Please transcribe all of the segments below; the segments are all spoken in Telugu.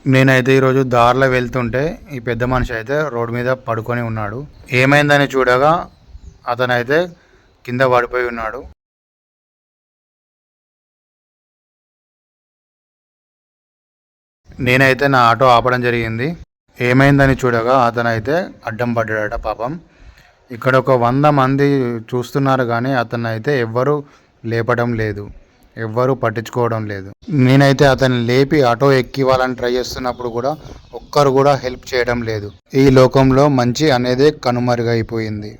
నేనైతే ఈరోజు దారిలో వెళ్తుంటే ఈ పెద్ద మనిషి అయితే రోడ్డు మీద పడుకొని ఉన్నాడు. ఏమైందని చూడగా అతనైతే కింద పడిపోయి ఉన్నాడు. నేనైతే నా ఆటో ఆపడం జరిగింది. ఏమైందని చూడగా అతనైతే అడ్డం పడ్డాడట పాపం. ఇక్కడ ఒక 100 మంది చూస్తున్నారు కానీ అతను అయితే ఎవ్వరూ లేపడం లేదు, ఎవ్వరూ పట్టించుకోవడం లేదు. నేనైతే అతన్ని లేపి ఆటో ఎక్కివ్వాలని ట్రై చేస్తున్నప్పుడు కూడా ఒక్కరు కూడా హెల్ప్ చేయడం లేదు. ఈ లోకంలో మంచి అనేది కనుమరుగైపోయింది.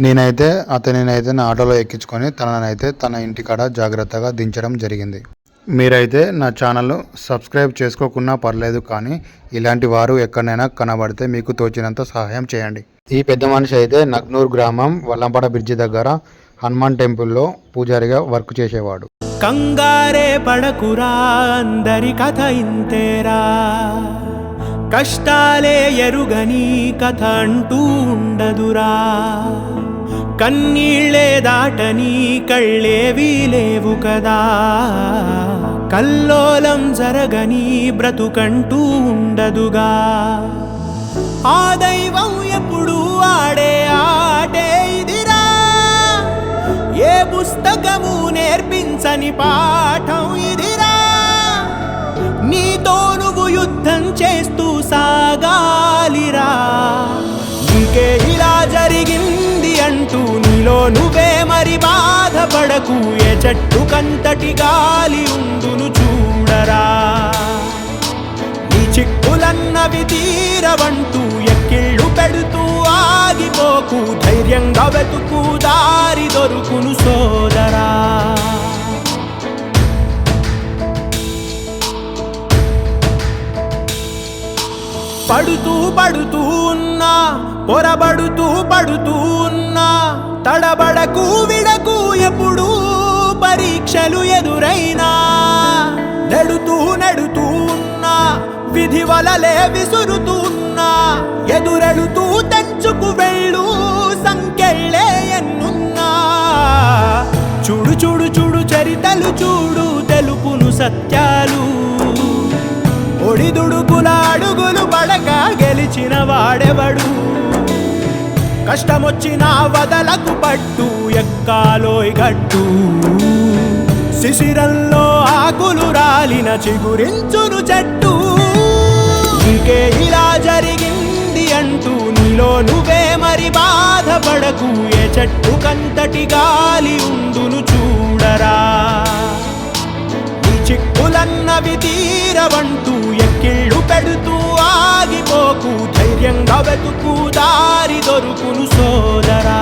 నేనైతే అతనినైతే నా ఆటోలో ఎక్కించుకొని తననైతే తన ఇంటికాడ జాగ్రత్తగా దించడం జరిగింది. మీరైతే నా ఛానల్ను సబ్స్క్రైబ్ చేసుకోకున్నా పర్లేదు, కానీ ఇలాంటి వారు ఎక్కడైనా కనబడితే మీకు తోచినంత సహాయం చేయండి. ఈ పెద్ద మనిషి అయితే నగ్నూర్ గ్రామం వల్లంపాడ బ్రిడ్జి దగ్గర హనుమాన్ టెంపుల్లో పూజారిగా వర్క్ చేసేవాడు. కంగారే పడకురా, అందరి కథ ఇంతేరా, కష్టాలే ఎరుగని కథ అంటూ ఉండదురా, కన్నీళ్ళే దాటని కళ్ళేవీ లేవు కదా, కల్లోలం జరగని బ్రతుకంటూ ఉండదుగా, ఆ దైవం ఎప్పుడు ఆడే ఆటే ఇదిరా, ఏ పుస్తకము నేర్పించని పాఠం ఇదిరా, నీతో నువ్వు యుద్ధం చేస్తూ సాగాలిరా, నీకే ఇలా జరిగింది అంటూ నీలో నువ్వే మరి బాధపడకు, ఏ చెట్టు కంతటి గాలి ఉందును చూడరా, నీ చిక్కులన్నవి తీరవంటూ ఎక్కిళ్ళు పెడుతూ ఆగిపోకు, ధైర్యంగా వెతుకు దారి దొరుకును సోదరా. పడుతూ పడుతూ ఉన్నా, పొరబడుతూ పడుతూ ఉన్నా, తడబడకు విడకు ఎప్పుడు పరీక్షలు ఎదురైనా, నెడుతూ నెడుతూ ఉన్నా, విధి వలలే విసురుతూ ఉన్నా, ఎదురెడుతూ తెంచుకు వెళ్ళు సంకెళ్ళే ఎన్నున్నా, చూడు చూడు చూడు చరితలు చూడు తెలుపును సత్యాలు, ఒడిదుడుకుల అడుగులు పడక గెలిచిన వాడెవడు, కష్టమొచ్చినా వదలకు పట్టు ఎక్కాలోయ్ గట్టు, శిశిరంలో ఆకులు రాలిన చిగురించును చెట్టు, నీకే ఇలా జరిగింది అంటూ నీలో నువ్వే మరి బాధపడకు, ఏ చెట్టు కంతటి గాలి ఉందును చూడరా, చిక్కులన్నవి తీరవంటూ ఎక్కిళ్ళు పెడుతూ ఆగిపోకు, ధైర్యంగా వెతుకు దారి దొరుకును సోదరా.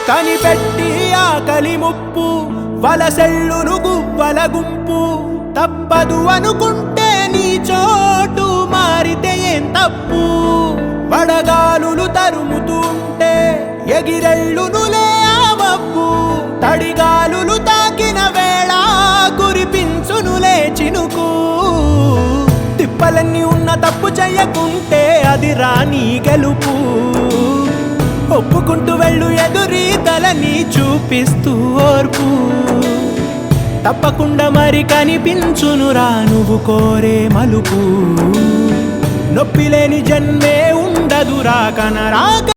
కనిపెట్టి ఆకలి ముప్పు, వలసెళ్ళును గువ్వల గుంపు, తప్పదు అనుకుంటే నీ చోటు మారితే ఏం తప్పు, వడగాలులు తరుముతూ ఉంటే ఎగిరెళ్ళునులే ఆ మబ్బు, తడిగాలులు తాకిన వేళ కురిపించునులే చినుకు, తిప్పలన్నీ ఉన్న తప్పు చెయ్యకుంటే అది రాని గెలుపు, ఒప్పుకుంటూ వెళ్ళు ఎదురీతలని చూపిస్తూ ఓర్పు, తప్పకుండా మరి కనిపించునురా నువ్వు కోరే మలుపు, నొప్పి లేని జన్మే ఉండదురా కనరాక